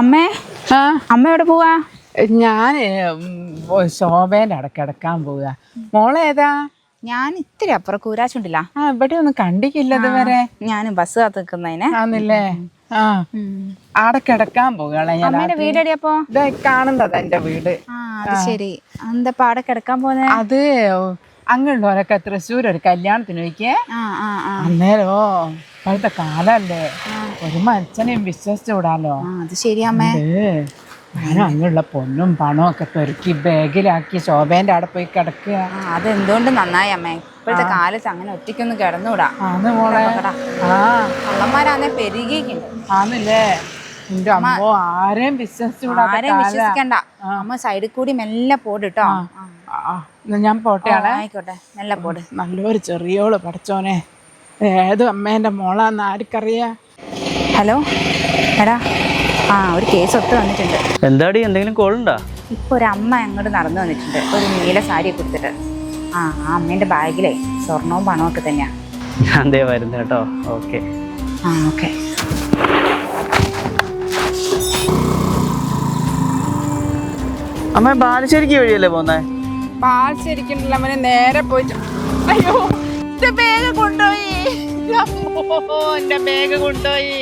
അമ്മേ അമ്മ എവിടെ പോവാ? ഞാന് ശോഭേന്റെ അവിടെ കിടക്കാൻ പോവുക. മോളെ ഏതാ? ഞാൻ ഇത്തിരി അപ്പുറം കൂരാച്ചുണ്ടില്ല. ഇവിടെ ഒന്നും കണ്ടിക്കില്ല ഇതുവരെ. ഞാൻ ബസ് കാത്ത് നിക്കുന്നതിനെ. ആന്നില്ലേ? ആടെ കിടക്കാൻ പോവുകളെ. അമ്മേന്റെ വീട് എവിടെയപ്പോ? കാണുന്നത് എന്റെ വീട്. അത് ശരി. എന്താ ആടെ കിടക്കാൻ പോന്നെ? അത് അങ്ങുള്ളവരൊക്കെ തൃശ്ശൂർ ഒരു കല്യാണത്തിന് പോയിക്കേ. അന്നേരോ ഇപ്പോഴത്തെ കാലല്ലേ, ഒരു മനുഷ്യനെയും വിശ്വസിച്ചു വിടാലോ. അത് ശരി അമ്മേ. ഞാൻ അങ്ങുള്ള പൊന്നും പണവും ഒക്കെ പെറുക്കി ബാഗിലാക്കി ശോഭേന്റെ അവിടെ പോയി കിടക്കുക. അതെന്തുകൊണ്ട് നന്നായി അമ്മേ. ഇപ്പോഴത്തെ കാലത്ത് അങ്ങനെ ഒറ്റയ്ക്കൊന്നും കിടന്നുകൂടാ. ആന്ന് മോളെ. കള്ളന്മാരാന്നെ പെരുകിയിട്ടുണ്ട്. ആന്നില്ലേ? എന്റെ അമ്മോ, ആരെയും വിശ്വസിച്ചുകൂടാ. ആരെയും വിശ്വസിക്കണ്ട. അമ്മ സൈഡിൽ കൂടി മെല്ലെ പോടിട്ടോ. ഞാൻ പോട്ടെ. ആയിക്കോട്ടെ, മെല്ലെ പോട്. നല്ലൊരു ചെറിയോള് പഠിച്ചോനെ. ഏത് അമ്മേന്റെ മോളാന്ന് ആർക്കറിയാ? ഹലോ എടാ, ഒരു കേസ് ഒത്ത് വന്നിട്ടുണ്ട്. എന്താടി, എന്തെങ്കിലും കോൾ ഉണ്ടോ? ഇപ്പൊ ഒരു അമ്മ അങ്ങോട്ട് നടന്നു വന്നിട്ടുണ്ട്, ഒരു നീല സാരി കൊടുത്തിട്ട്. ആ അമ്മേന്റെ ബാഗിലെ സ്വർണവും പണവും ഒക്കെ തന്നെയാ. ഞാൻ ദേ വരുന്നു കേട്ടോ. Okay okay. അമ്മ ബാലുശ്ശേരിക്ക് വഴിയല്ലേ പോന്നേ? പാൽശരിക്കുണ്ടല്ലോ അവനെ. നേരെ പോയിട്ട് അയ്യോ, എന്റെ ബാഗ് കൊണ്ടുപോയി. എന്റെ ബാഗ് കൊണ്ടുപോയി.